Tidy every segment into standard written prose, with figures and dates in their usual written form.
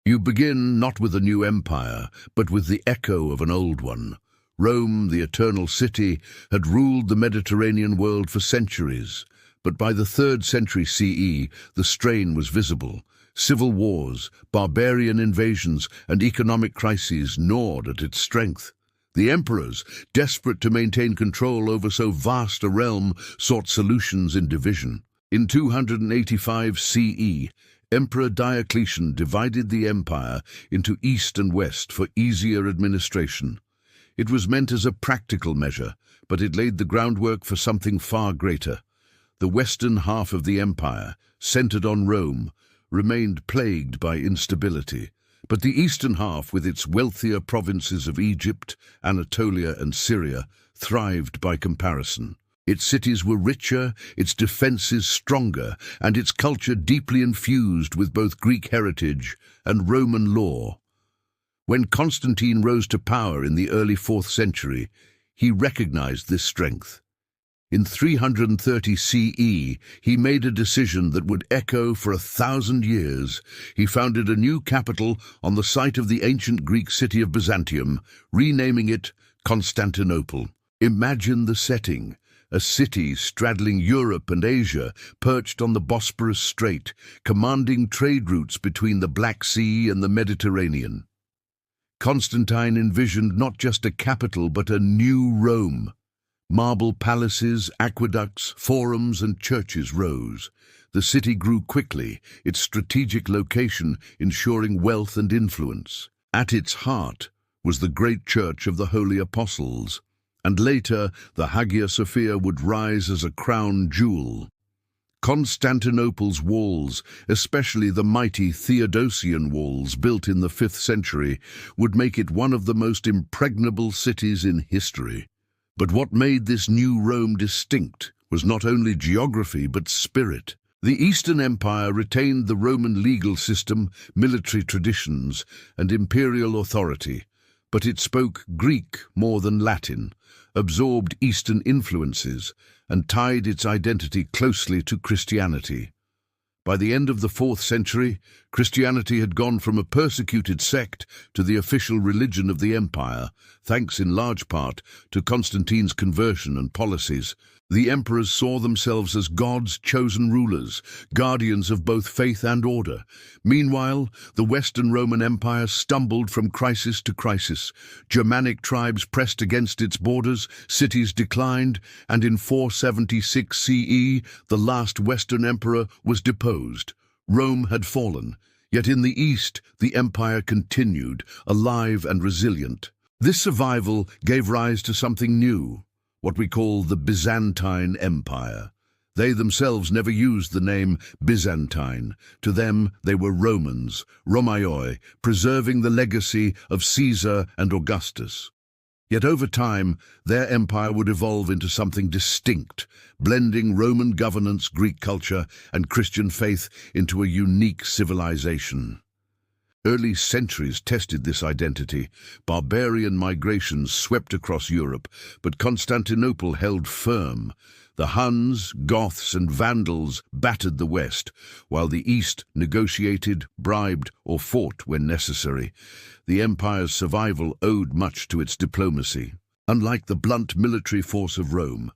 You begin not with a new empire, but with the echo of an old one. Rome, the eternal city, had ruled the Mediterranean world for centuries, but by the 3rd century CE, the strain was visible. Civil wars, barbarian invasions, and economic crises gnawed at its strength. The emperors, desperate to maintain control over so vast a realm, sought solutions in division. In 285 CE, Emperor Diocletian divided the empire into east and west for easier administration. It was meant as a practical measure, but it laid the groundwork for something far greater. The western half of the empire, centered on Rome, remained plagued by instability, but the eastern half, with its wealthier provinces of Egypt, Anatolia and Syria, thrived by comparison. Its cities were richer, its defenses stronger, and its culture deeply infused with both Greek heritage and Roman law. When Constantine rose to power in the early 4th century, he recognized this strength. In 330 CE, he made a decision that would echo for 1,000 years. He founded a new capital on the site of the ancient Greek city of Byzantium, renaming it Constantinople. Imagine the setting. A city straddling Europe and Asia, perched on the Bosporus Strait, commanding trade routes between the Black Sea and the Mediterranean. Constantine envisioned not just a capital, but a new Rome. Marble palaces, aqueducts, forums, and churches rose. The city grew quickly, its strategic location ensuring wealth and influence. At its heart was the great church of the Holy Apostles, and later the Hagia Sophia would rise as a crown jewel. Constantinople's walls, especially the mighty Theodosian walls built in the 5th century, would make it one of the most impregnable cities in history. But what made this new Rome distinct was not only geography but spirit. The Eastern Empire retained the Roman legal system, military traditions, and imperial authority, but it spoke Greek more than Latin, absorbed Eastern influences, and tied its identity closely to Christianity. By the end of the 4th century, Christianity had gone from a persecuted sect to the official religion of the empire, thanks in large part to Constantine's conversion and policies. The emperors saw themselves as God's chosen rulers, guardians of both faith and order. Meanwhile, the Western Roman Empire stumbled from crisis to crisis. Germanic tribes pressed against its borders, cities declined, and in 476 CE, the last Western emperor was deposed. Rome had fallen, yet in the East, the empire continued, alive and resilient. This survival gave rise to something new, what we call the Byzantine Empire. They themselves never used the name Byzantine. To them, they were Romans, Romaioi, preserving the legacy of Caesar and Augustus. Yet over time, their empire would evolve into something distinct, blending Roman governance, Greek culture, and Christian faith into a unique civilization. Early centuries tested this identity. Barbarian migrations swept across Europe, but Constantinople held firm. The Huns, Goths, and Vandals battered the West, while the East negotiated, bribed, or fought when necessary. The empire's survival owed much to its diplomacy. Unlike the blunt military force of Rome,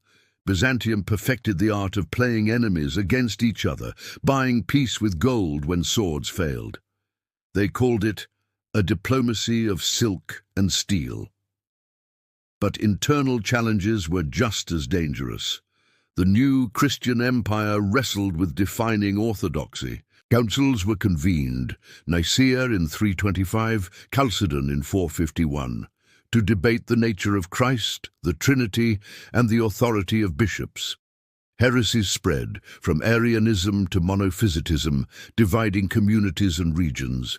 Byzantium perfected the art of playing enemies against each other, buying peace with gold when swords failed. They called it a diplomacy of silk and steel. But internal challenges were just as dangerous. The new Christian empire wrestled with defining orthodoxy. Councils were convened, Nicaea in 325, Chalcedon in 451, to debate the nature of Christ, the Trinity, and the authority of bishops. Heresies spread, from Arianism to monophysitism, dividing communities and regions.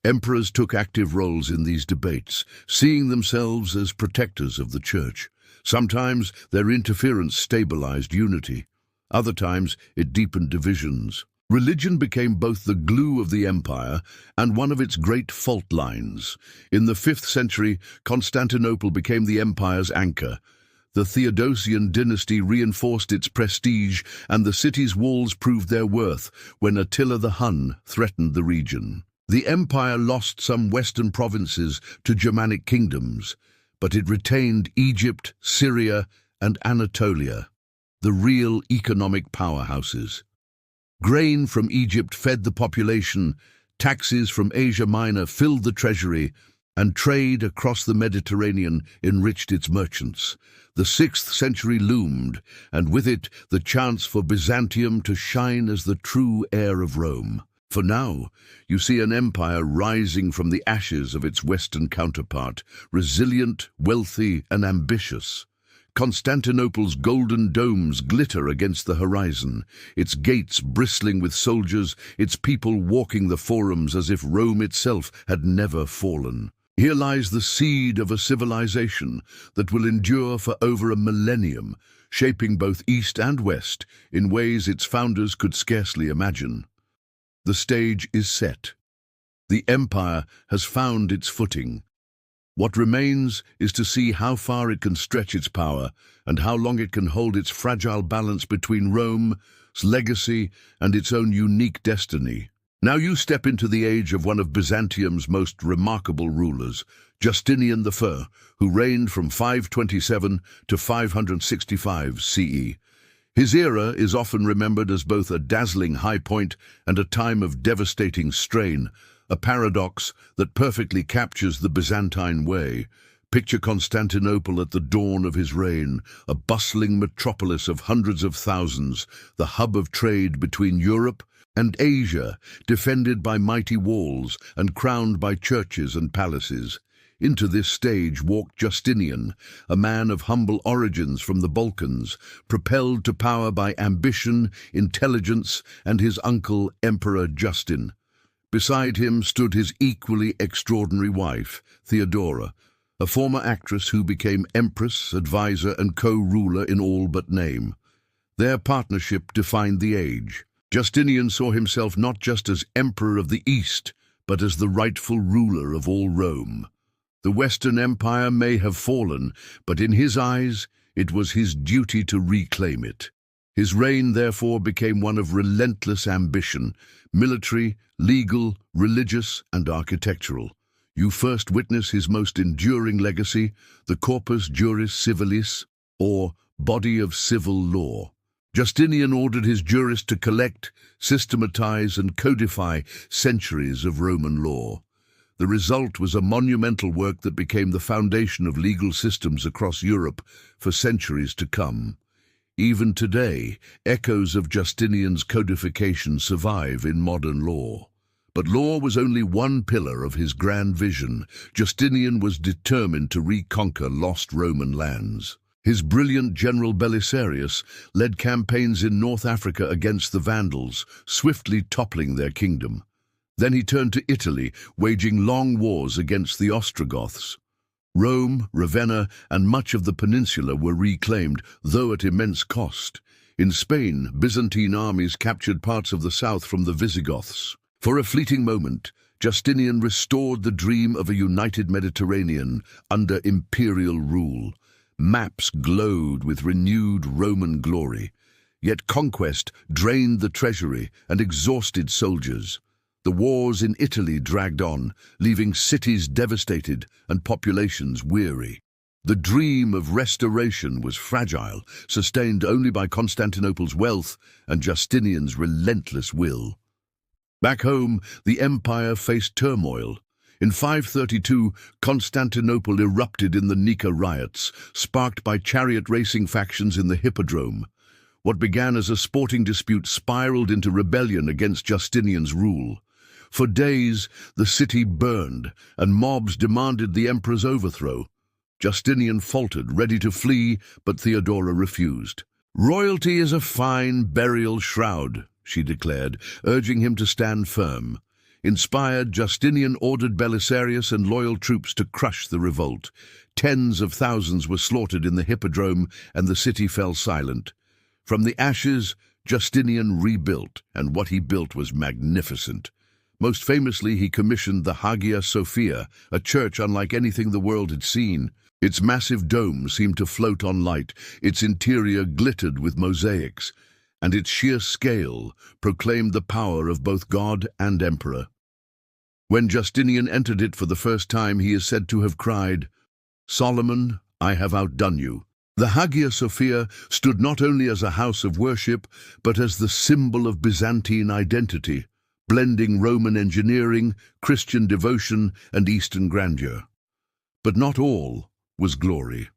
Emperors took active roles in these debates, seeing themselves as protectors of the Church. Sometimes their interference stabilized unity. Other times it deepened divisions. Religion became both the glue of the empire and one of its great fault lines. In the 5th century, Constantinople became the empire's anchor. The Theodosian dynasty reinforced its prestige, and the city's walls proved their worth when Attila the Hun threatened the region. The empire lost some western provinces to Germanic kingdoms, but it retained Egypt, Syria, and Anatolia, the real economic powerhouses. Grain from Egypt fed the population, taxes from Asia Minor filled the treasury, and trade across the Mediterranean enriched its merchants. The 6th century loomed, and with it the chance for Byzantium to shine as the true heir of Rome. For now, you see an empire rising from the ashes of its Western counterpart, resilient, wealthy, and ambitious. Constantinople's golden domes glitter against the horizon, its gates bristling with soldiers, its people walking the forums as if Rome itself had never fallen. Here lies the seed of a civilization that will endure for over a millennium, shaping both East and West in ways its founders could scarcely imagine. The stage is set. The empire has found its footing. What remains is to see how far it can stretch its power and how long it can hold its fragile balance between Rome's legacy and its own unique destiny. Now you step into the age of one of Byzantium's most remarkable rulers, Justinian I, who reigned from 527 to 565 CE. His era is often remembered as both a dazzling high point and a time of devastating strain, a paradox that perfectly captures the Byzantine way. Picture Constantinople at the dawn of his reign, a bustling metropolis of hundreds of thousands, the hub of trade between Europe and Asia, defended by mighty walls and crowned by churches and palaces. Into this stage walked Justinian, a man of humble origins from the Balkans, propelled to power by ambition, intelligence, and his uncle, Emperor Justin. Beside him stood his equally extraordinary wife, Theodora, a former actress who became empress, advisor, and co-ruler in all but name. Their partnership defined the age. Justinian saw himself not just as Emperor of the East, but as the rightful ruler of all Rome. The Western Empire may have fallen, but in his eyes, it was his duty to reclaim it. His reign, therefore, became one of relentless ambition, military, legal, religious, and architectural. You first witness his most enduring legacy, the Corpus Juris Civilis, or body of civil law. Justinian ordered his jurists to collect, systematize, and codify centuries of Roman law. The result was a monumental work that became the foundation of legal systems across Europe for centuries to come. Even today, echoes of Justinian's codification survive in modern law. But law was only one pillar of his grand vision. Justinian was determined to reconquer lost Roman lands. His brilliant general Belisarius led campaigns in North Africa against the Vandals, swiftly toppling their kingdom. Then he turned to Italy, waging long wars against the Ostrogoths. Rome, Ravenna, and much of the peninsula were reclaimed, though at immense cost. In Spain, Byzantine armies captured parts of the south from the Visigoths. For a fleeting moment, Justinian restored the dream of a united Mediterranean under imperial rule. Maps glowed with renewed Roman glory. Yet conquest drained the treasury and exhausted soldiers. The wars in Italy dragged on, leaving cities devastated and populations weary. The dream of restoration was fragile, sustained only by Constantinople's wealth and Justinian's relentless will. Back home, the empire faced turmoil. In 532, Constantinople erupted in the Nika riots, sparked by chariot racing factions in the Hippodrome. What began as a sporting dispute spiraled into rebellion against Justinian's rule. For days, the city burned, and mobs demanded the emperor's overthrow. Justinian faltered, ready to flee, but Theodora refused. "Royalty is a fine burial shroud," she declared, urging him to stand firm. Inspired, Justinian ordered Belisarius and loyal troops to crush the revolt. Tens of thousands were slaughtered in the Hippodrome, and the city fell silent. From the ashes, Justinian rebuilt, and what he built was magnificent. Most famously, he commissioned the Hagia Sophia, a church unlike anything the world had seen. Its massive dome seemed to float on light, its interior glittered with mosaics, and its sheer scale proclaimed the power of both God and emperor. When Justinian entered it for the first time, he is said to have cried, "Solomon, I have outdone you." The Hagia Sophia stood not only as a house of worship, but as the symbol of Byzantine identity, blending Roman engineering, Christian devotion, and Eastern grandeur. But not all was glory.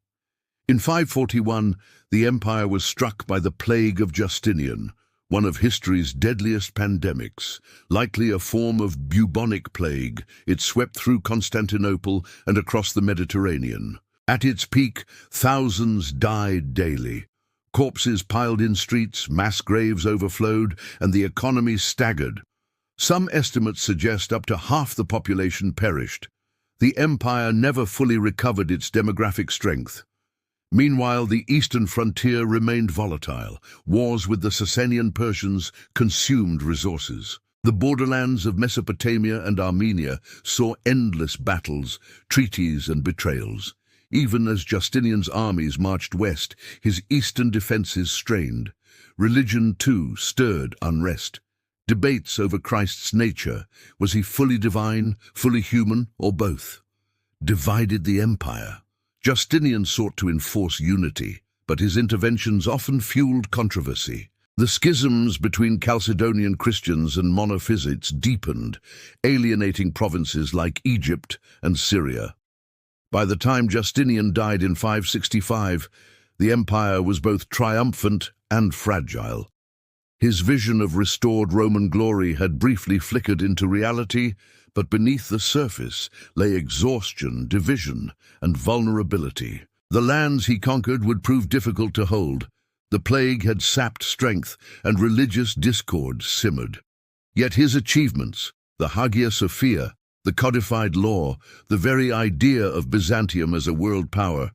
In 541, the empire was struck by the plague of Justinian, one of history's deadliest pandemics. Likely a form of bubonic plague, it swept through Constantinople and across the Mediterranean. At its peak, thousands died daily. Corpses piled in streets, mass graves overflowed, and the economy staggered. Some estimates suggest up to half the population perished. The empire never fully recovered its demographic strength. Meanwhile, the eastern frontier remained volatile. Wars with the Sasanian Persians consumed resources. The borderlands of Mesopotamia and Armenia saw endless battles, treaties, and betrayals. Even as Justinian's armies marched west, his eastern defenses strained. Religion, too, stirred unrest. Debates over Christ's nature, was he fully divine, fully human, or both, divided the empire. Justinian sought to enforce unity, but his interventions often fueled controversy. The schisms between Chalcedonian Christians and monophysites deepened, alienating provinces like Egypt and Syria. By the time Justinian died in 565, the empire was both triumphant and fragile. His vision of restored Roman glory had briefly flickered into reality, but beneath the surface lay exhaustion, division, and vulnerability. The lands he conquered would prove difficult to hold. The plague had sapped strength, and religious discord simmered. Yet his achievements, the Hagia Sophia, the codified law, the very idea of Byzantium as a world power,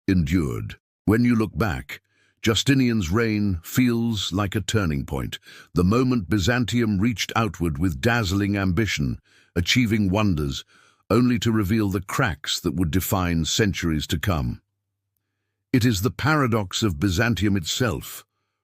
endured. When you look back, Justinian's reign feels like a turning point, the moment Byzantium reached outward with dazzling ambition, achieving wonders, only to reveal the cracks that would define centuries to come. It is the paradox of Byzantium itself,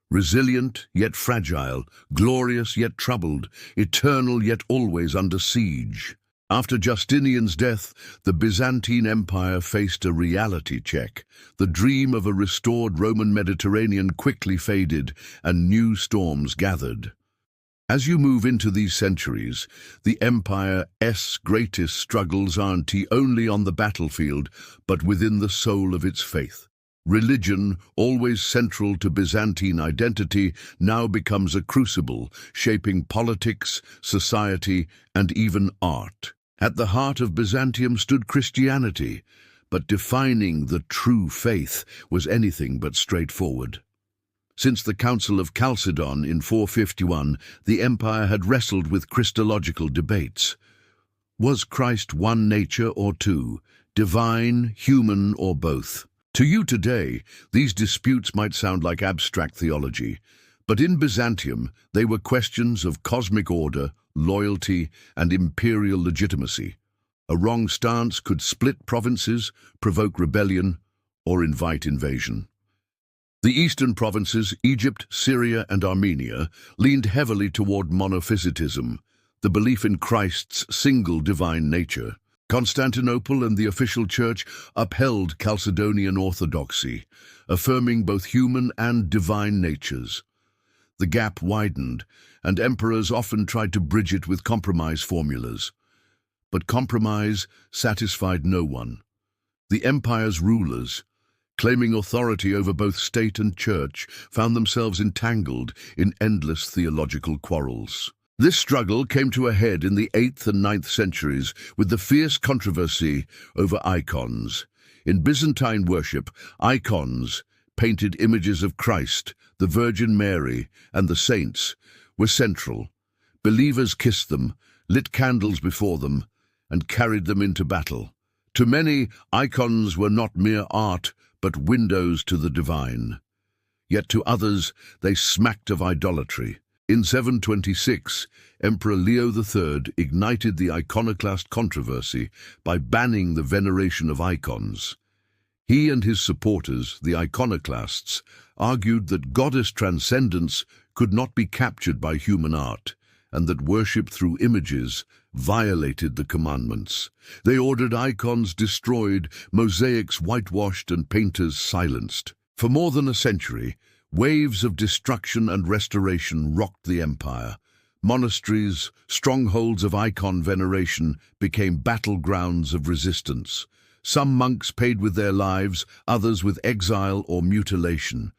resilient yet fragile, glorious yet troubled, eternal yet always under siege. After Justinian's death, the Byzantine Empire faced a reality check. The dream of a restored Roman Mediterranean quickly faded, and new storms gathered. As you move into these centuries, the empire's greatest struggles aren't only on the battlefield, but within the soul of its faith. Religion, always central to Byzantine identity, now becomes a crucible, shaping politics, society, and even art. At the heart of Byzantium stood Christianity, but defining the true faith was anything but straightforward. Since the Council of Chalcedon in 451, the empire had wrestled with Christological debates. Was Christ one nature or two, divine, human, or both? To you today, these disputes might sound like abstract theology, but in Byzantium, they were questions of cosmic order, loyalty, and imperial legitimacy. A wrong stance could split provinces, provoke rebellion, or invite invasion. The eastern provinces, Egypt, Syria, and Armenia, leaned heavily toward monophysitism, the belief in Christ's single divine nature. Constantinople and the official church upheld Chalcedonian orthodoxy, affirming both human and divine natures. The gap widened, and emperors often tried to bridge it with compromise formulas. But compromise satisfied no one. The empire's rulers, claiming authority over both state and church, found themselves entangled in endless theological quarrels. This struggle came to a head in the 8th and 9th centuries with the fierce controversy over icons. In Byzantine worship, icons, painted images of Christ, the Virgin Mary, and the saints, were central. Believers kissed them, lit candles before them, and carried them into battle. To many, icons were not mere art, but windows to the divine. Yet to others, they smacked of idolatry. In 726, Emperor Leo III ignited the iconoclast controversy by banning the veneration of icons. He and his supporters, the iconoclasts, argued that goddess transcendence could not be captured by human art, and that worship through images violated the commandments. They ordered icons destroyed, mosaics whitewashed, and painters silenced. For more than a century, waves of destruction and restoration rocked the empire. Monasteries, strongholds of icon veneration, became battlegrounds of resistance. Some monks paid with their lives, others with exile or mutilation.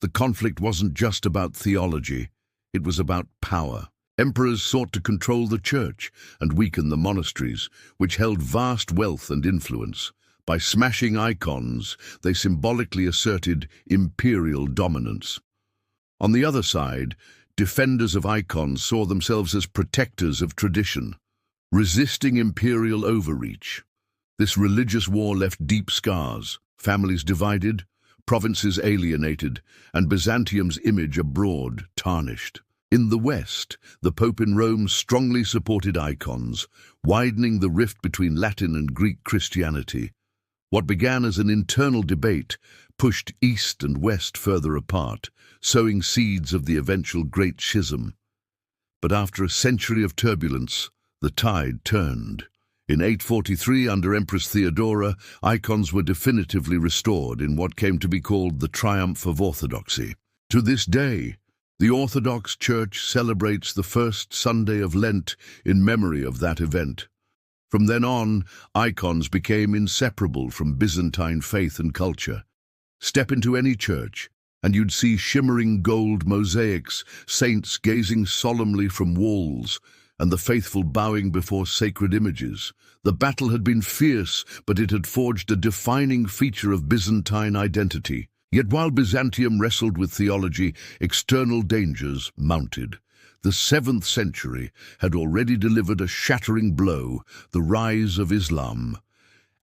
The conflict wasn't just about theology, it was about power. Emperors sought to control the church and weaken the monasteries, which held vast wealth and influence. By smashing icons, they symbolically asserted imperial dominance. On the other side, defenders of icons saw themselves as protectors of tradition, resisting imperial overreach. This religious war left deep scars, families divided, provinces alienated, and Byzantium's image abroad tarnished. In the West, the Pope in Rome strongly supported icons, widening the rift between Latin and Greek Christianity. What began as an internal debate pushed East and West further apart, sowing seeds of the eventual Great Schism. But after a century of turbulence, the tide turned. In 843, under Empress Theodora, icons were definitively restored in what came to be called the Triumph of Orthodoxy. To this day, the Orthodox Church celebrates the first Sunday of Lent in memory of that event. From then on, icons became inseparable from Byzantine faith and culture. Step into any church, and you'd see shimmering gold mosaics, saints gazing solemnly from walls, and the faithful bowing before sacred images. The battle had been fierce, but it had forged a defining feature of Byzantine identity. Yet while Byzantium wrestled with theology, external dangers mounted. The 7th century had already delivered a shattering blow, the rise of Islam.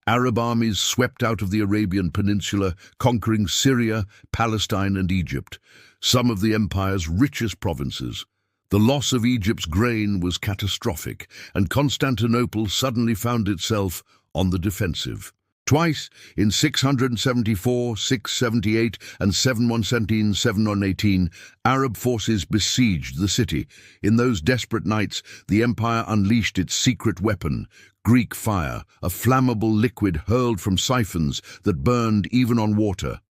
Arab armies swept out of the Arabian Peninsula, conquering Syria, Palestine, and Egypt, some of the empire's richest provinces. The loss of Egypt's grain was catastrophic, and Constantinople suddenly found itself on the defensive. Twice, in 674, 678, and 717, 718, Arab forces besieged the city. In those desperate nights, the empire unleashed its secret weapon, Greek fire, a flammable liquid hurled from siphons that burned even on water.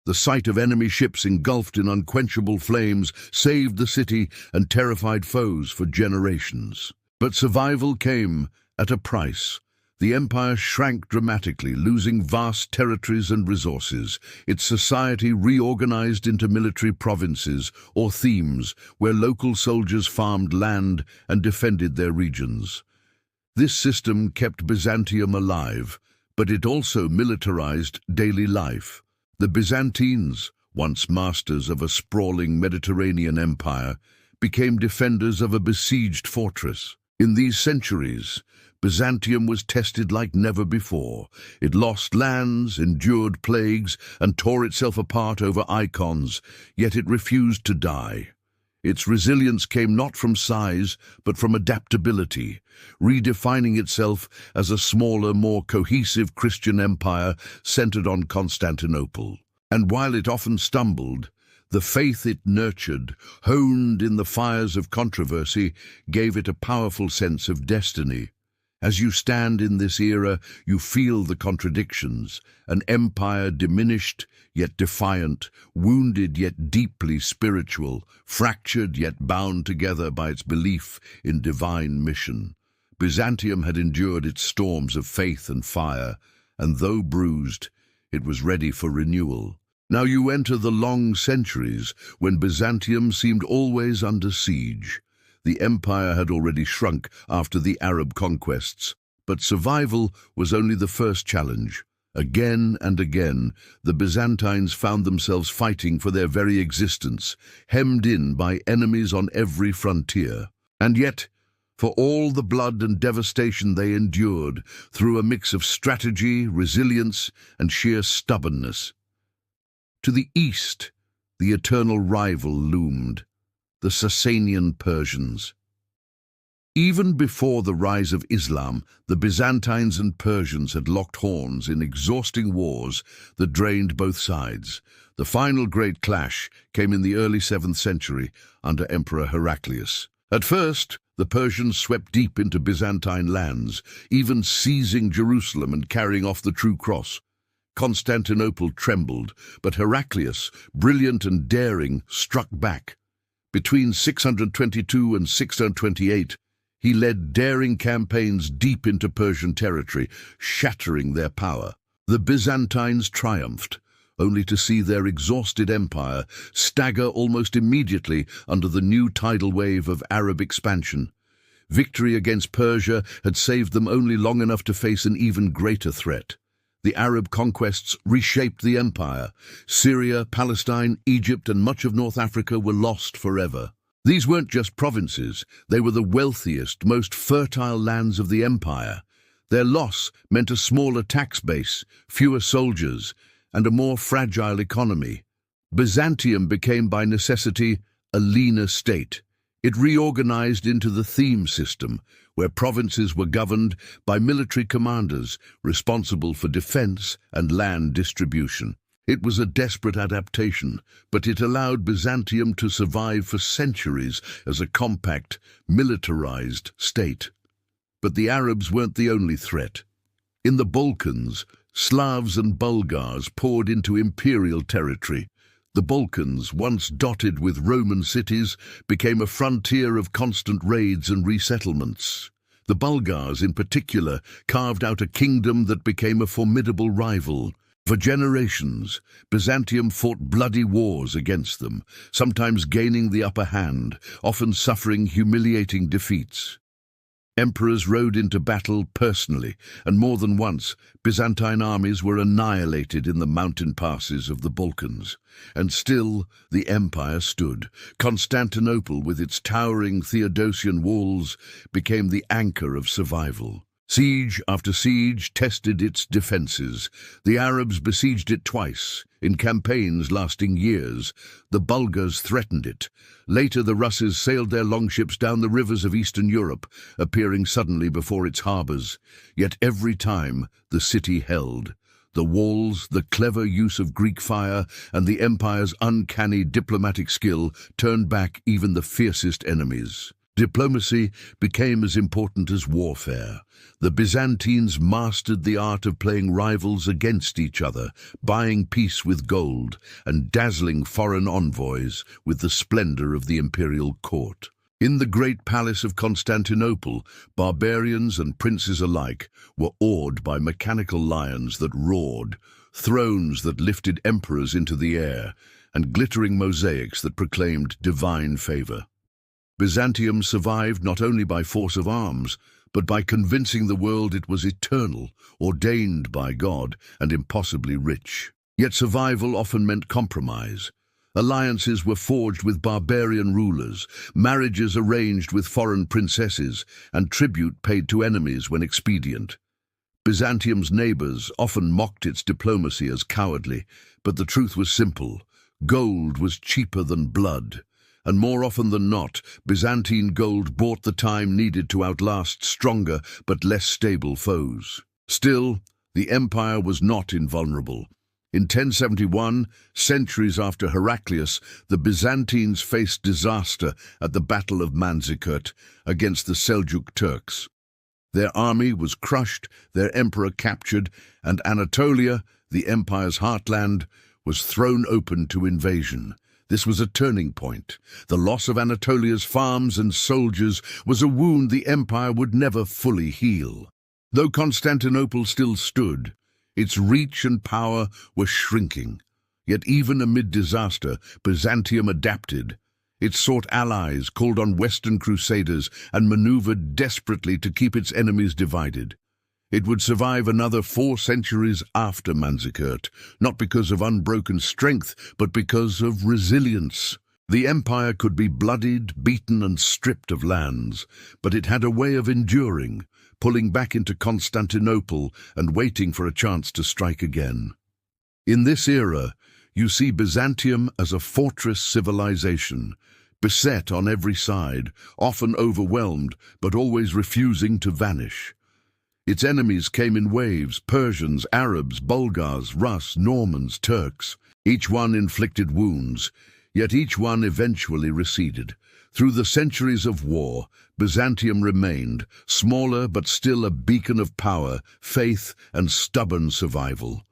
The sight of enemy ships engulfed in unquenchable flames saved the city and terrified foes for generations. But survival came at a price. The empire shrank dramatically, losing vast territories and resources. Its society reorganized into military provinces or themes, where local soldiers farmed land and defended their regions. This system kept Byzantium alive, but it also militarized daily life. The Byzantines, once masters of a sprawling Mediterranean empire, became defenders of a besieged fortress. In these centuries, Byzantium was tested like never before. It lost lands, endured plagues, and tore itself apart over icons, yet it refused to die. Its resilience came not from size, but from adaptability, redefining itself as a smaller, more cohesive Christian empire centered on Constantinople. And while it often stumbled, the faith it nurtured, honed in the fires of controversy, gave it a powerful sense of destiny. As you stand in this era, you feel the contradictions, an empire diminished yet defiant, wounded yet deeply spiritual, fractured yet bound together by its belief in divine mission. Byzantium had endured its storms of faith and fire, and though bruised, it was ready for renewal. Now you enter the long centuries when Byzantium seemed always under siege. The empire had already shrunk after the Arab conquests, but survival was only the first challenge. Again and again, the Byzantines found themselves fighting for their very existence, hemmed in by enemies on every frontier. And yet, for all the blood and devastation they endured, through a mix of strategy, resilience, and sheer stubbornness. To the east, the eternal rival loomed, the Sasanian Persians. Even before the rise of Islam, the Byzantines and Persians had locked horns in exhausting wars that drained both sides. The final great clash came in the early 7th century under Emperor Heraclius. At first, The Persians swept deep into Byzantine lands, even seizing Jerusalem and carrying off the true cross. Constantinople trembled, but Heraclius, brilliant and daring, struck back. Between 622 and 628, he led daring campaigns deep into Persian territory, shattering their power. The Byzantines triumphed, only to see their exhausted empire stagger almost immediately under the new tidal wave of Arab expansion. Victory against Persia had saved them only long enough to face an even greater threat. The Arab conquests reshaped the empire. Syria, Palestine, Egypt, and much of North Africa were lost forever. These weren't just provinces, they were the wealthiest, most fertile lands of the empire. Their loss meant a smaller tax base, fewer soldiers, and a more fragile economy. Byzantium became by necessity a leaner state. It reorganized into the theme system, where provinces were governed by military commanders responsible for defense and land distribution. It was a desperate adaptation, but it allowed Byzantium to survive for centuries as a compact, militarized state. But the Arabs weren't the only threat. In the Balkans, Slavs and Bulgars poured into imperial territory. The Balkans, once dotted with Roman cities, became a frontier of constant raids and resettlements. The Bulgars, in particular, carved out a kingdom that became a formidable rival. For generations, Byzantium fought bloody wars against them, sometimes gaining the upper hand, often suffering humiliating defeats. Emperors rode into battle personally, and more than once, Byzantine armies were annihilated in the mountain passes of the Balkans. And still, the empire stood. Constantinople, with its towering Theodosian walls, became the anchor of survival. Siege after siege tested its defenses. The Arabs besieged it twice, in campaigns lasting years. The Bulgars threatened it. Later, the Russes sailed their longships down the rivers of Eastern Europe, appearing suddenly before its harbors. Yet every time, the city held. The walls, the clever use of Greek fire, and the empire's uncanny diplomatic skill turned back even the fiercest enemies. Diplomacy became as important as warfare. The Byzantines mastered the art of playing rivals against each other, buying peace with gold, and dazzling foreign envoys with the splendor of the imperial court. In the great palace of Constantinople, barbarians and princes alike were awed by mechanical lions that roared, thrones that lifted emperors into the air, and glittering mosaics that proclaimed divine favor. Byzantium survived not only by force of arms, but by convincing the world it was eternal, ordained by God, and impossibly rich. Yet survival often meant compromise. Alliances were forged with barbarian rulers, marriages arranged with foreign princesses, and tribute paid to enemies when expedient. Byzantium's neighbors often mocked its diplomacy as cowardly, but the truth was simple. Gold was cheaper than blood. And more often than not, Byzantine gold bought the time needed to outlast stronger but less stable foes. Still, the empire was not invulnerable. In 1071, centuries after Heraclius, the Byzantines faced disaster at the Battle of Manzikert against the Seljuk Turks. Their army was crushed, their emperor captured, and Anatolia, the empire's heartland, was thrown open to invasion. This was a turning point. The loss of Anatolia's farms and soldiers was a wound the empire would never fully heal. Though Constantinople still stood, its reach and power were shrinking. Yet even amid disaster, Byzantium adapted. It sought allies, called on Western Crusaders, and maneuvered desperately to keep its enemies divided. It would survive another 4 centuries after Manzikert, not because of unbroken strength, but because of resilience. The empire could be bloodied, beaten, and stripped of lands, but it had a way of enduring, pulling back into Constantinople and waiting for a chance to strike again. In this era, you see Byzantium as a fortress civilization, beset on every side, often overwhelmed, but always refusing to vanish. Its enemies came in waves: Persians, Arabs, Bulgars, Rus, Normans, Turks. Each one inflicted wounds, Yet each one eventually receded. Through the centuries of war, Byzantium remained, smaller but still a beacon of power, faith, and stubborn survival.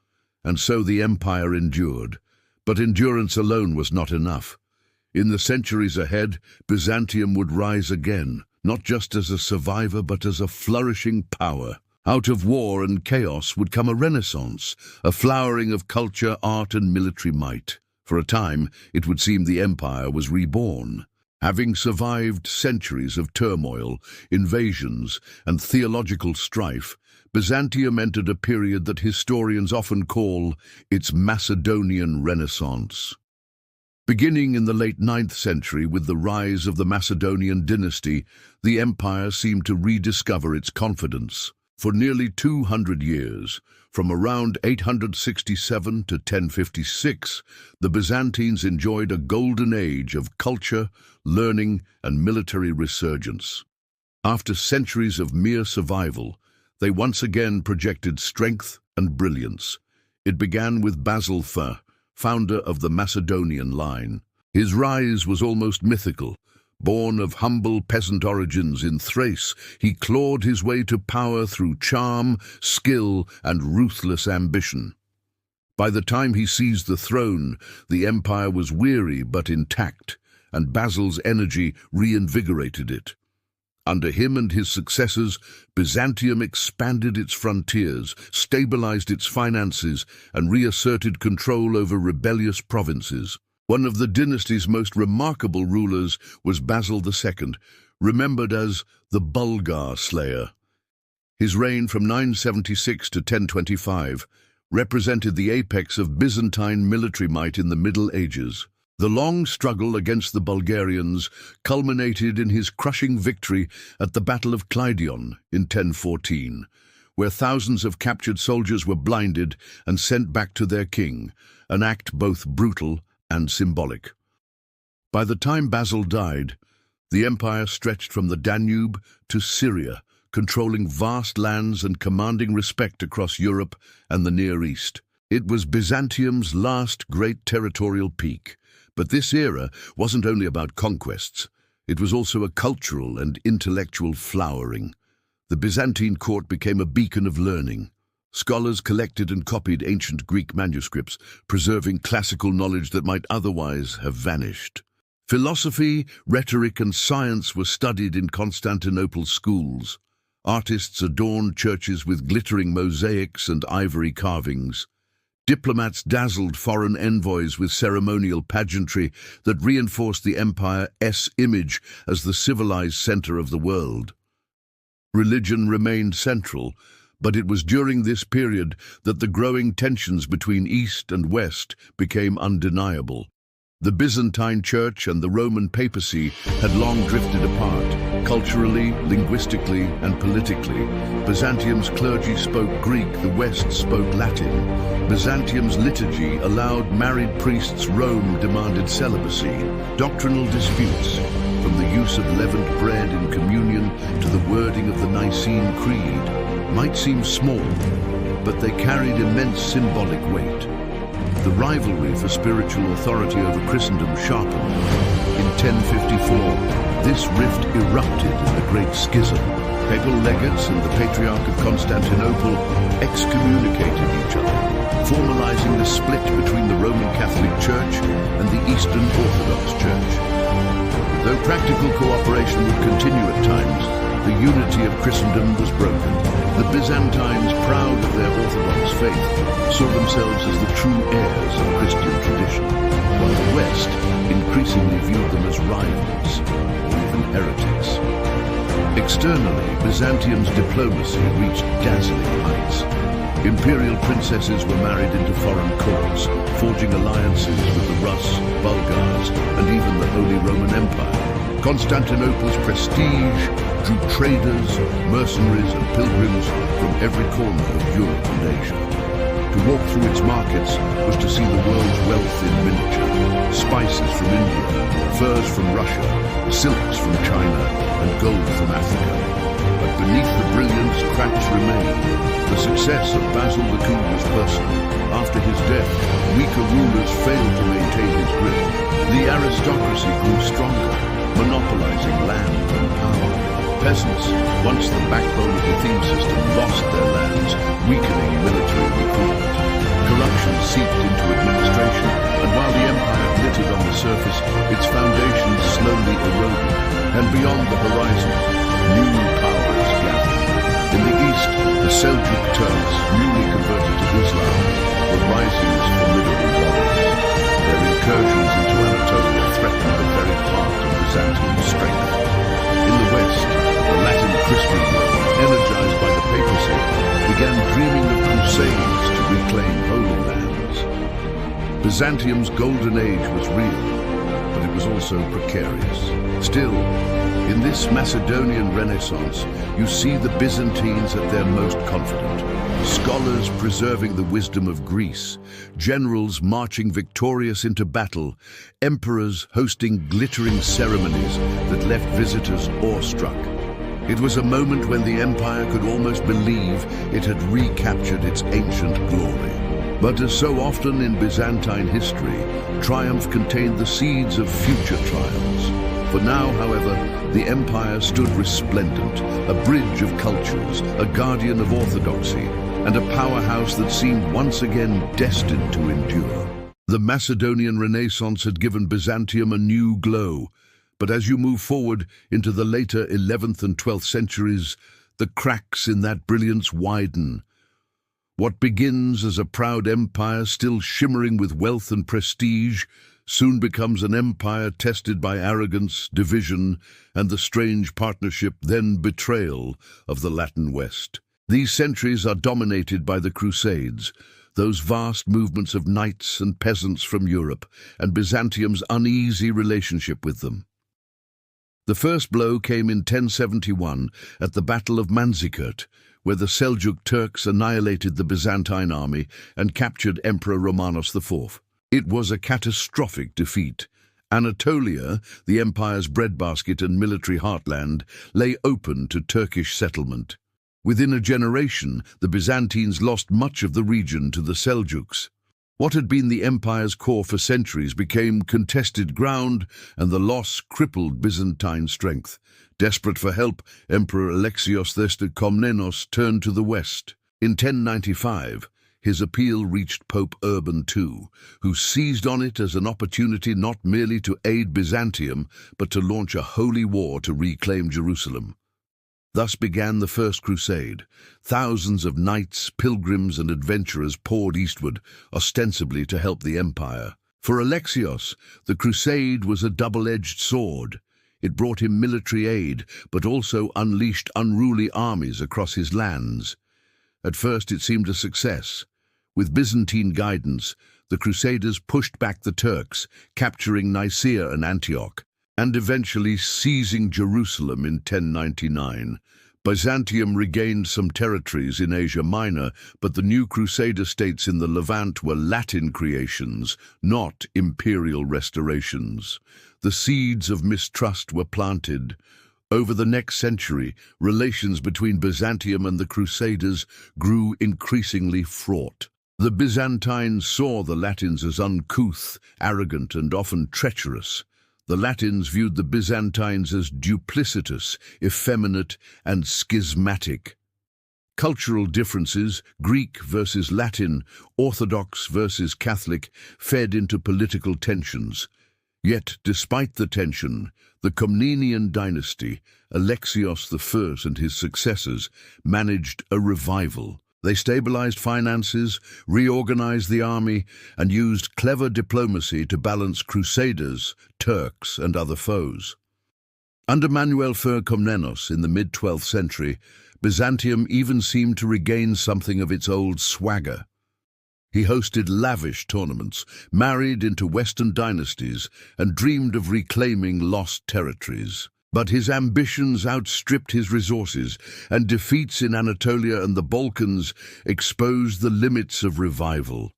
And so the empire endured. But endurance alone was not enough. In the centuries ahead, Byzantium would rise again, not just as a survivor but as a flourishing power. Out of war and chaos would come a renaissance, a flowering of culture, art, and military might. For a time, it would seem the empire was reborn. Having survived centuries of turmoil, invasions, and theological strife, Byzantium entered a period that historians often call its Macedonian Renaissance. Beginning in the late 9th century with the rise of the Macedonian dynasty, the empire seemed to rediscover its confidence. For nearly 200 years, from around 867 to 1056, the Byzantines enjoyed a golden age of culture, learning, and military resurgence. After centuries of mere survival, they once again projected strength and brilliance. It began with Basil I, founder of the Macedonian line. His rise was almost mythical. Born of humble peasant origins in Thrace, he clawed his way to power through charm, skill, and ruthless ambition. By the time he seized the throne, the empire was weary but intact, and Basil's energy reinvigorated it. Under him and his successors, Byzantium expanded its frontiers, stabilized its finances, and reasserted control over rebellious provinces. One of the dynasty's most remarkable rulers was Basil II, remembered as the Bulgar slayer. His reign from 976 to 1025 represented the apex of Byzantine military might in the Middle Ages. The long struggle against the Bulgarians culminated in his crushing victory at the Battle of Clydion in 1014, where thousands of captured soldiers were blinded and sent back to their king, an act both brutal and symbolic. By the time Basil died, the empire stretched from the Danube to Syria, controlling vast lands and commanding respect across Europe and the Near East. It was Byzantium's last great territorial peak. But this era wasn't only about conquests, it was also a cultural and intellectual flowering. The Byzantine court became a beacon of learning. Scholars collected and copied ancient Greek manuscripts, preserving classical knowledge that might otherwise have vanished. Philosophy, rhetoric, and science were studied in Constantinople's schools. Artists adorned churches with glittering mosaics and ivory carvings. Diplomats dazzled foreign envoys with ceremonial pageantry that reinforced the empire's image as the civilized center of the world. Religion remained central, but it was during this period that the growing tensions between East and West became undeniable. The Byzantine Church and the Roman papacy had long drifted apart, culturally, linguistically, and politically. Byzantium's clergy spoke Greek, the West spoke Latin. Byzantium's liturgy allowed married priests. Rome demanded celibacy. Doctrinal disputes, from the use of leavened bread in communion to the wording of the Nicene Creed, might seem small, but they carried immense symbolic weight. The rivalry for spiritual authority over Christendom sharpened. In 1054, this rift erupted in the Great Schism. Papal legates and the Patriarch of Constantinople excommunicated each other, formalizing the split between the Roman Catholic Church and the Eastern Orthodox Church. Though practical cooperation would continue at times, the unity of Christendom was broken. The Byzantines, proud of their Orthodox faith, saw themselves as the true heirs of Christian tradition, while the West increasingly viewed them as rivals or even heretics. Externally, Byzantium's diplomacy reached dazzling heights. Imperial princesses were married into foreign courts, forging alliances with the Rus, Bulgars, and even the Holy Roman Empire. Constantinople's prestige drew traders, mercenaries, and pilgrims from every corner of Europe and Asia. To walk through its markets was to see the world's wealth in miniature. Spices from India, furs from Russia, silks from China, and gold from Africa. But beneath the brilliance, cracks remained. The success of Basil II was personal. After his death, weaker rulers failed to maintain his grip, The aristocracy grew stronger, monopolizing land and power. Peasants, once the backbone of the theme system, lost their lands, weakening military recruitment. Corruption seeped into administration, and while the empire glittered on the surface, its foundations slowly eroded, and beyond the horizon, new powers gathered. In the east, the Seljuk Turks, newly converted to Islam, were rising as formidable warriors. Their incursions into Anatolia threatened the very heart of Byzantium strength. In the west, the Latin Christian world, energized by the papacy, began dreaming of crusades to reclaim holy lands. Byzantium's golden age was real, but it was also precarious. Still, in this Macedonian Renaissance, you see the Byzantines at their most confident. Scholars preserving the wisdom of Greece, generals marching victorious into battle, emperors hosting glittering ceremonies that left visitors awestruck. It was a moment when the empire could almost believe it had recaptured its ancient glory. But as so often in Byzantine history, triumph contained the seeds of future trials. For now, however, the empire stood resplendent, a bridge of cultures, a guardian of orthodoxy, and a powerhouse that seemed once again destined to endure. The Macedonian Renaissance had given Byzantium a new glow, but as you move forward into the later 11th and 12th centuries, the cracks in that brilliance widen. What begins as a proud empire still shimmering with wealth and prestige soon becomes an empire tested by arrogance, division, and the strange partnership, then betrayal, of the Latin West. These centuries are dominated by the Crusades, those vast movements of knights and peasants from Europe, and Byzantium's uneasy relationship with them. The first blow came in 1071 at the Battle of Manzikert, where the Seljuk Turks annihilated the Byzantine army and captured Emperor Romanos IV. It was a catastrophic defeat. Anatolia, the empire's breadbasket and military heartland, lay open to Turkish settlement. Within a generation, the Byzantines lost much of the region to the Seljuks. What had been the empire's core for centuries became contested ground, and the loss crippled Byzantine strength. Desperate for help, Emperor Alexios I Komnenos turned to the west. In 1095, his appeal reached Pope Urban II, who seized on it as an opportunity not merely to aid Byzantium, but to launch a holy war to reclaim Jerusalem. Thus began the First Crusade. Thousands of knights, pilgrims, and adventurers poured eastward, ostensibly to help the empire. For Alexios, the crusade was a double-edged sword. It brought him military aid, but also unleashed unruly armies across his lands. At first it seemed a success. With Byzantine guidance, the Crusaders pushed back the Turks, capturing Nicaea and Antioch, and eventually seizing Jerusalem in 1099. Byzantium regained some territories in Asia Minor, but the new Crusader states in the Levant were Latin creations, not imperial restorations. The seeds of mistrust were planted. Over the next century, relations between Byzantium and the Crusaders grew increasingly fraught. The Byzantines saw the Latins as uncouth, arrogant, and often treacherous. The Latins viewed the Byzantines as duplicitous, effeminate, and schismatic. Cultural differences, Greek versus Latin, Orthodox versus Catholic, fed into political tensions. Yet, despite the tension, the Komnenian dynasty, Alexios I and his successors, managed a revival. They stabilized finances, reorganized the army, and used clever diplomacy to balance Crusaders, Turks, and other foes. Under Manuel I Komnenos in the mid-12th century, Byzantium even seemed to regain something of its old swagger. He hosted lavish tournaments, married into Western dynasties, and dreamed of reclaiming lost territories. But his ambitions outstripped his resources, and defeats in Anatolia and the Balkans exposed the limits of revival.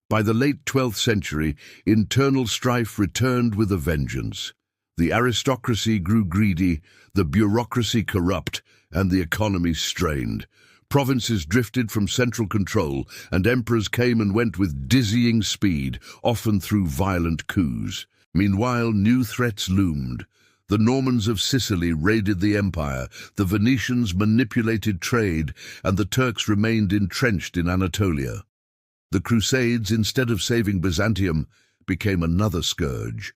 By the late 12th century, internal strife returned with a vengeance. The aristocracy grew greedy, the bureaucracy corrupt, and the economy strained. Provinces drifted from central control, and emperors came and went with dizzying speed, often through violent coups. Meanwhile, new threats loomed. The Normans of Sicily raided the empire, the Venetians manipulated trade, and the Turks remained entrenched in Anatolia. The Crusades, instead of saving Byzantium, became another scourge.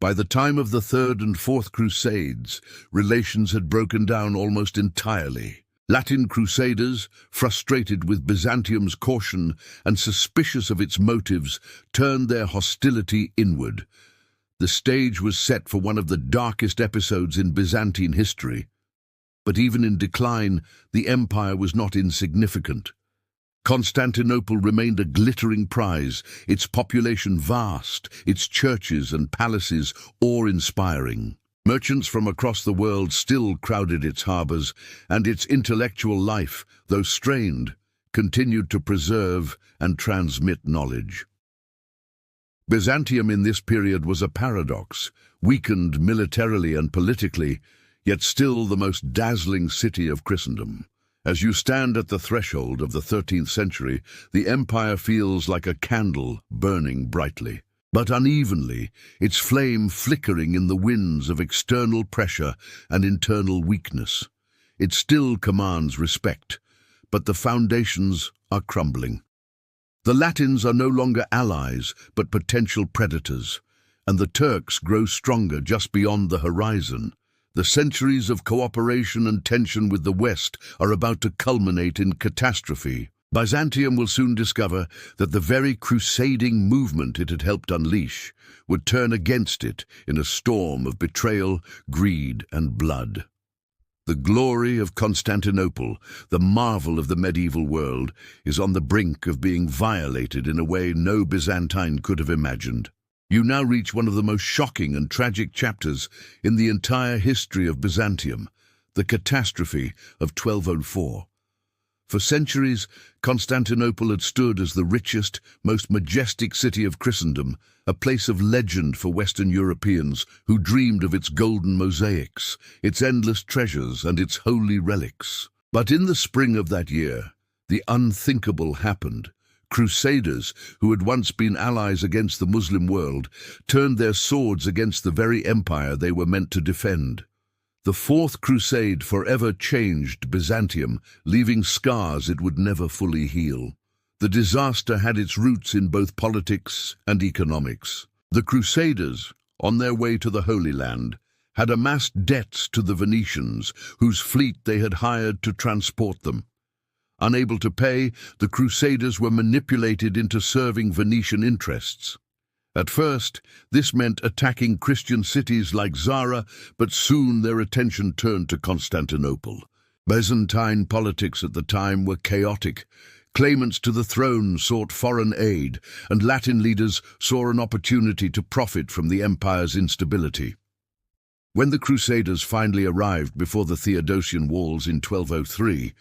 By the time of the Third and Fourth Crusades, relations had broken down almost entirely. Latin crusaders, frustrated with Byzantium's caution and suspicious of its motives, turned their hostility inward. The stage was set for one of the darkest episodes in Byzantine history. But even in decline, the empire was not insignificant. Constantinople remained a glittering prize, its population vast, its churches and palaces awe-inspiring. Merchants from across the world still crowded its harbors, and its intellectual life, though strained, continued to preserve and transmit knowledge. Byzantium in this period was a paradox, weakened militarily and politically, yet still the most dazzling city of Christendom. As you stand at the threshold of the 13th century, the empire feels like a candle burning brightly, but unevenly, its flame flickering in the winds of external pressure and internal weakness. It still commands respect, but the foundations are crumbling. The Latins are no longer allies, but potential predators, and the Turks grow stronger just beyond the horizon. The centuries of cooperation and tension with the West are about to culminate in catastrophe. Byzantium will soon discover that the very crusading movement it had helped unleash would turn against it in a storm of betrayal, greed, and blood. The glory of Constantinople, the marvel of the medieval world, is on the brink of being violated in a way no Byzantine could have imagined. You now reach one of the most shocking and tragic chapters in the entire history of Byzantium, the catastrophe of 1204. For centuries, Constantinople had stood as the richest, most majestic city of Christendom, a place of legend for Western Europeans who dreamed of its golden mosaics, its endless treasures, and its holy relics. But in the spring of that year, the unthinkable happened. Crusaders, who had once been allies against the Muslim world, turned their swords against the very empire they were meant to defend. The Fourth Crusade forever changed Byzantium, leaving scars it would never fully heal. The disaster had its roots in both politics and economics. The Crusaders, on their way to the Holy Land, had amassed debts to the Venetians, whose fleet they had hired to transport them. Unable to pay, the Crusaders were manipulated into serving Venetian interests. At first, this meant attacking Christian cities like Zara, but soon their attention turned to Constantinople. Byzantine politics at the time were chaotic. Claimants to the throne sought foreign aid, and Latin leaders saw an opportunity to profit from the empire's instability. When the Crusaders finally arrived before the Theodosian walls in 1203,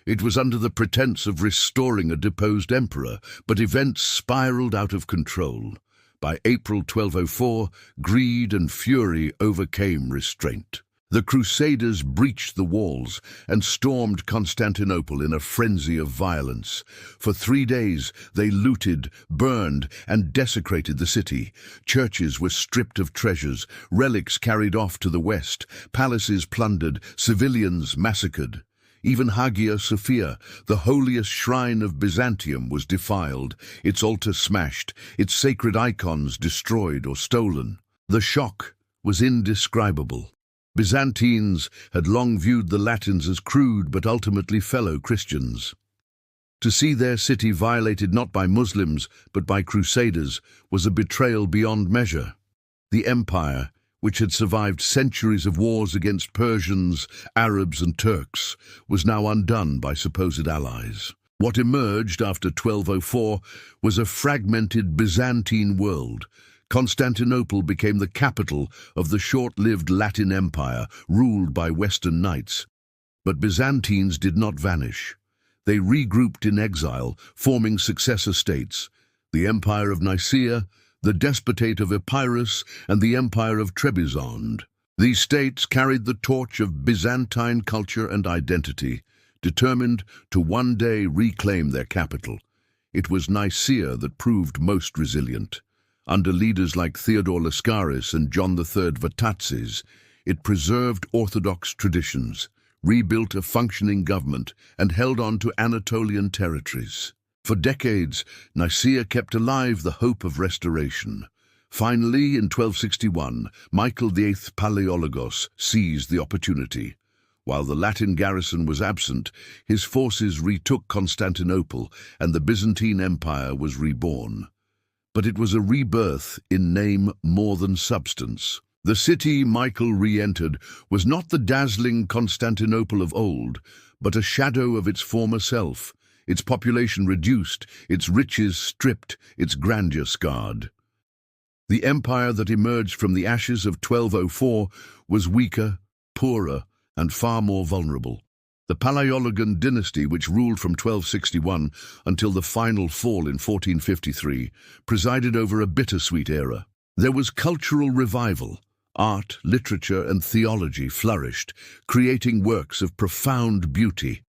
it was under the pretense of restoring a deposed emperor, but events spiraled out of control. By April 1204, greed and fury overcame restraint. The Crusaders breached the walls and stormed Constantinople in a frenzy of violence. For 3 days, they looted, burned, and desecrated the city. Churches were stripped of treasures, relics carried off to the west, palaces plundered, civilians massacred. Even Hagia Sophia, the holiest shrine of Byzantium, was defiled, its altar smashed, its sacred icons destroyed or stolen. The shock was indescribable. Byzantines had long viewed the Latins as crude but ultimately fellow Christians. To see their city violated not by Muslims but by Crusaders was a betrayal beyond measure. The empire, which had survived centuries of wars against Persians, Arabs, and Turks, was now undone by supposed allies. What emerged after 1204 was a fragmented Byzantine world. Constantinople became the capital of the short-lived Latin Empire, ruled by Western knights. But Byzantines did not vanish. They regrouped in exile, forming successor states: the Empire of Nicaea, the Despotate of Epirus, and the Empire of Trebizond. These states carried the torch of Byzantine culture and identity, determined to one day reclaim their capital. It was Nicaea that proved most resilient. Under leaders like Theodore Lascaris and John III Vatatzes, it preserved Orthodox traditions, rebuilt a functioning government, and held on to Anatolian territories. For decades, Nicaea kept alive the hope of restoration. Finally, in 1261, Michael VIII Palaiologos seized the opportunity. While the Latin garrison was absent, his forces retook Constantinople and the Byzantine Empire was reborn. But it was a rebirth in name more than substance. The city Michael re-entered was not the dazzling Constantinople of old, but a shadow of its former self, its population reduced, its riches stripped, its grandeur scarred. The empire that emerged from the ashes of 1204 was weaker, poorer, and far more vulnerable. The Palaiologan dynasty, which ruled from 1261 until the final fall in 1453, presided over a bittersweet era. There was cultural revival. Art, literature, and theology flourished, creating works of profound beauty.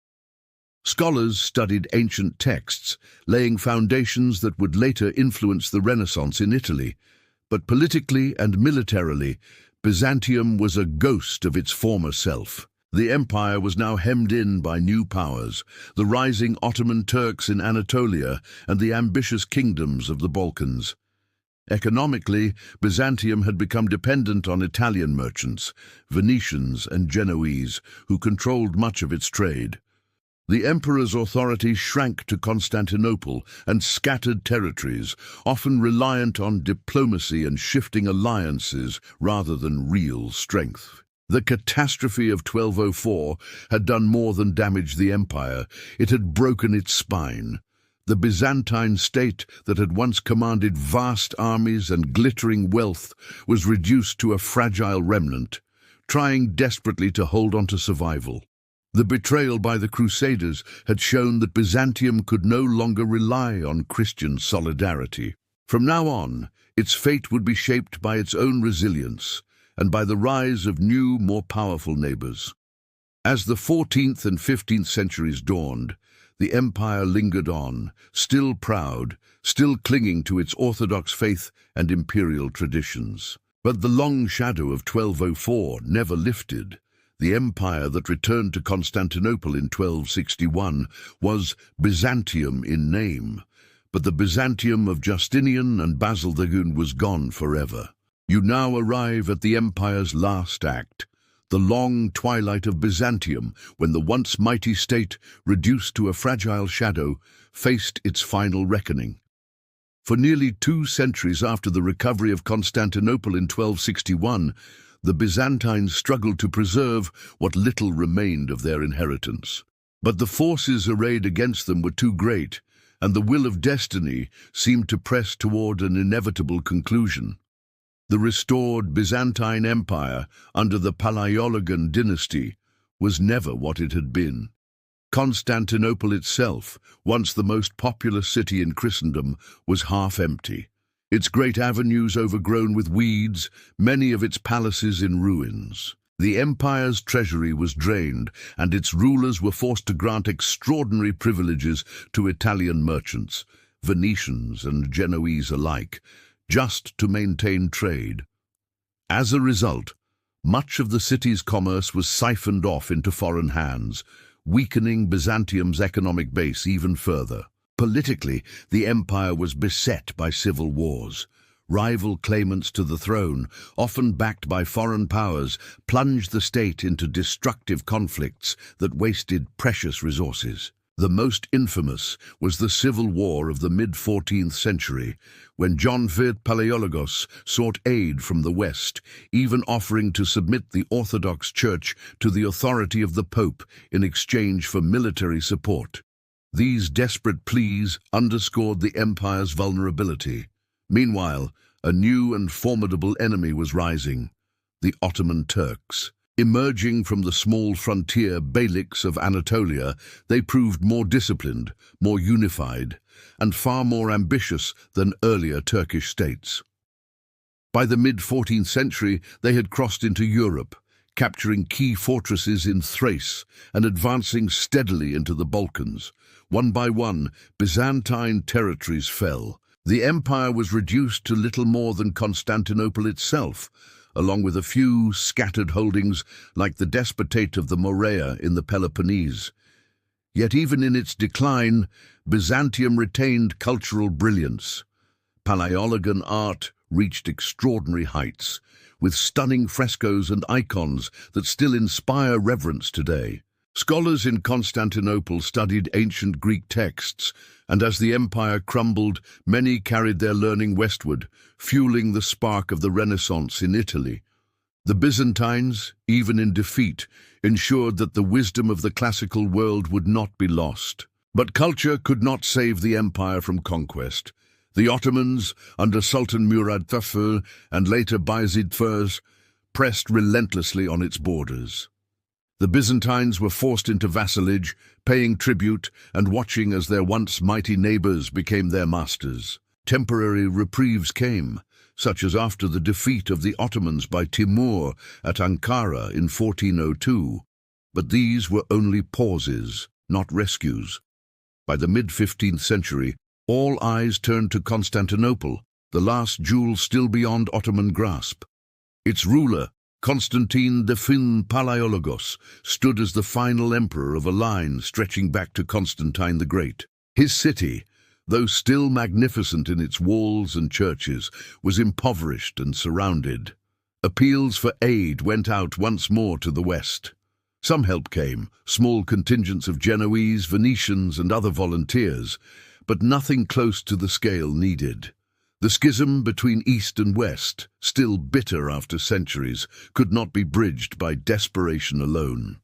Scholars studied ancient texts, laying foundations that would later influence the Renaissance in Italy. But politically and militarily, Byzantium was a ghost of its former self. The empire was now hemmed in by new powers, the rising Ottoman Turks in Anatolia and the ambitious kingdoms of the Balkans. Economically, Byzantium had become dependent on Italian merchants, Venetians and Genoese, who controlled much of its trade. The emperor's authority shrank to Constantinople and scattered territories, often reliant on diplomacy and shifting alliances rather than real strength. The catastrophe of 1204 had done more than damage the empire. It had broken its spine. The Byzantine state that had once commanded vast armies and glittering wealth was reduced to a fragile remnant, trying desperately to hold on to survival. The betrayal by the Crusaders had shown that Byzantium could no longer rely on Christian solidarity. From now on, its fate would be shaped by its own resilience and by the rise of new, more powerful neighbors. As the 14th and 15th centuries dawned, the empire lingered on, still proud, still clinging to its Orthodox faith and imperial traditions. But the long shadow of 1204 never lifted. The empire that returned to Constantinople in 1261 was Byzantium in name, but the Byzantium of Justinian and Basil the Good was gone forever. You now arrive at the empire's last act, the long twilight of Byzantium, when the once mighty state, reduced to a fragile shadow, faced its final reckoning. For nearly 2 centuries after the recovery of Constantinople in 1261, the Byzantines struggled to preserve what little remained of their inheritance. But the forces arrayed against them were too great, and the will of destiny seemed to press toward an inevitable conclusion. The restored Byzantine Empire under the Palaiologan dynasty was never what it had been. Constantinople itself, once the most populous city in Christendom, was half empty. Its great avenues overgrown with weeds, many of its palaces in ruins. The empire's treasury was drained, and its rulers were forced to grant extraordinary privileges to Italian merchants, Venetians and Genoese alike, just to maintain trade. As a result, much of the city's commerce was siphoned off into foreign hands, weakening Byzantium's economic base even further. Politically, the empire was beset by civil wars. Rival claimants to the throne, often backed by foreign powers, plunged the state into destructive conflicts that wasted precious resources. The most infamous was the civil war of the mid-14th century, when John IV Palaiologos sought aid from the West, even offering to submit the Orthodox Church to the authority of the Pope in exchange for military support. These desperate pleas underscored the empire's vulnerability. Meanwhile, a new and formidable enemy was rising, the Ottoman Turks. Emerging from the small frontier beyliks of Anatolia, they proved more disciplined, more unified, and far more ambitious than earlier Turkish states. By the mid-14th century, they had crossed into Europe, capturing key fortresses in Thrace and advancing steadily into the Balkans. One by one, Byzantine territories fell, The empire was reduced to little more than Constantinople itself, along with a few scattered holdings like the despotate of the Morea in the Peloponnese. Yet even in its decline, Byzantium retained cultural brilliance. Palaiologan art reached extraordinary heights, with stunning frescoes and icons that still inspire reverence today. Scholars in Constantinople studied ancient Greek texts, and as the empire crumbled, many carried their learning westward, fueling the spark of the Renaissance in Italy. The Byzantines, even in defeat, ensured that the wisdom of the classical world would not be lost. But culture could not save the empire from conquest. The Ottomans, under Sultan Murad Thafur and later Bayezid I, pressed relentlessly on its borders. The Byzantines were forced into vassalage, paying tribute and watching as their once mighty neighbors became their masters. Temporary reprieves came, such as after the defeat of the Ottomans by Timur at Ankara in 1402, but these were only pauses, not rescues. By the mid-15th century, all eyes turned to Constantinople, the last jewel still beyond Ottoman grasp. Its ruler, Constantine the Palaiologos, stood as the final emperor of a line stretching back to Constantine the Great. His city, though still magnificent in its walls and churches, was impoverished and surrounded. Appeals for aid went out once more to the west. Some help came, small contingents of Genoese, Venetians, and other volunteers, but nothing close to the scale needed. The schism between East and West, still bitter after centuries, could not be bridged by desperation alone.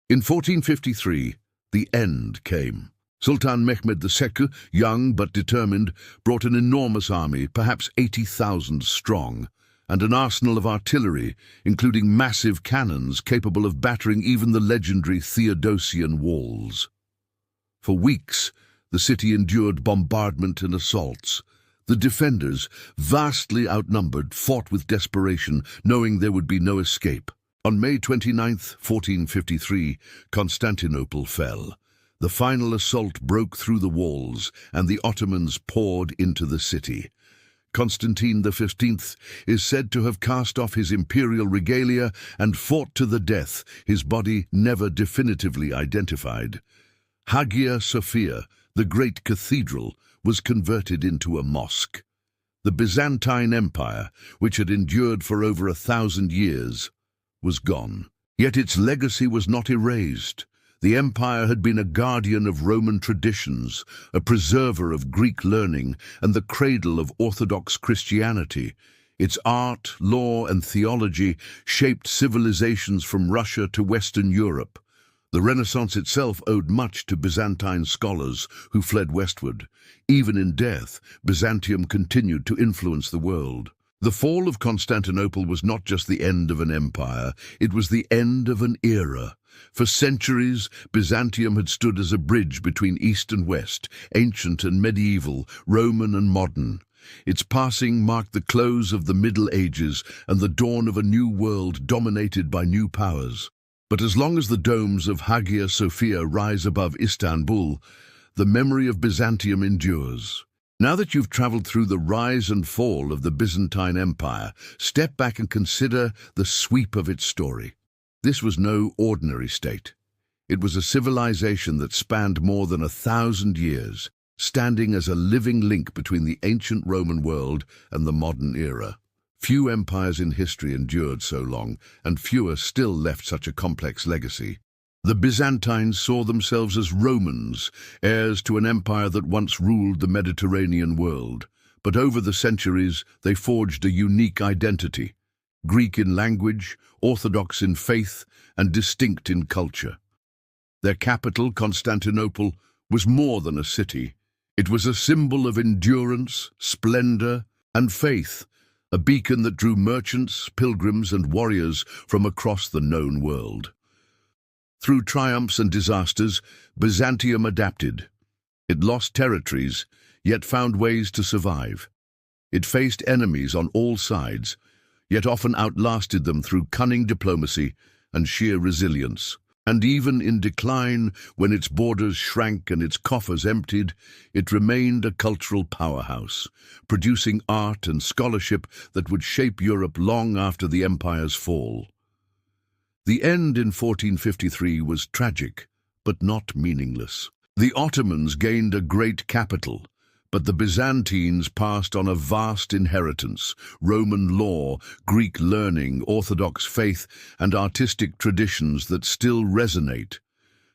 In 1453, the end came. Sultan Mehmed II, young but determined, brought an enormous army, perhaps 80,000 strong, and an arsenal of artillery, including massive cannons capable of battering even the legendary Theodosian walls. For weeks, the city endured bombardment and assaults. The defenders, vastly outnumbered, fought with desperation, knowing there would be no escape. On May 29, 1453, Constantinople fell. The final assault broke through the walls, and the Ottomans poured into the city. Constantine XV is said to have cast off his imperial regalia and fought to the death, his body never definitively identified. Hagia Sophia, the great cathedral, was converted into a mosque. The Byzantine Empire, which had endured for over 1,000 years, was gone. Yet its legacy was not erased. The empire had been a guardian of Roman traditions, a preserver of Greek learning, and the cradle of Orthodox Christianity. Its art, law, and theology shaped civilizations from Russia to Western Europe. The Renaissance itself owed much to Byzantine scholars who fled westward. Even in death, Byzantium continued to influence the world. The fall of Constantinople was not just the end of an empire, it was the end of an era. For centuries, Byzantium had stood as a bridge between East and West, ancient and medieval, Roman and modern. Its passing marked the close of the Middle Ages and the dawn of a new world dominated by new powers. But as long as the domes of Hagia Sophia rise above Istanbul, the memory of Byzantium endures. Now that you've traveled through the rise and fall of the Byzantine Empire, step back and consider the sweep of its story. This was no ordinary state. It was a civilization that spanned more than 1,000 years, standing as a living link between the ancient Roman world and the modern era. Few empires in history endured so long, and fewer still left such a complex legacy. The Byzantines saw themselves as Romans, heirs to an empire that once ruled the Mediterranean world. But over the centuries, they forged a unique identity, Greek in language, Orthodox in faith, and distinct in culture. Their capital, Constantinople, was more than a city. It was a symbol of endurance, splendor, and faith, a beacon that drew merchants, pilgrims, and warriors from across the known world. Through triumphs and disasters, Byzantium adapted. It lost territories, yet found ways to survive. It faced enemies on all sides, yet often outlasted them through cunning diplomacy and sheer resilience. And even in decline, when its borders shrank and its coffers emptied, it remained a cultural powerhouse, producing art and scholarship that would shape Europe long after the empire's fall. The end in 1453 was tragic, but not meaningless. The Ottomans gained a great capital, but the Byzantines passed on a vast inheritance: Roman law, Greek learning, Orthodox faith, and artistic traditions that still resonate.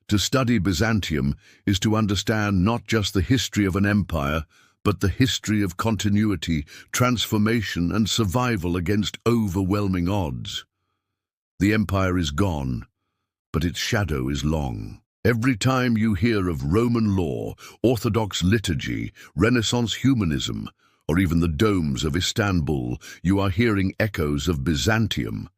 To study Byzantium is to understand not just the history of an empire, but the history of continuity, transformation, and survival against overwhelming odds. The empire is gone, but its shadow is long. Every time you hear of Roman law, Orthodox liturgy, Renaissance humanism, or even the domes of Istanbul, you are hearing echoes of Byzantium.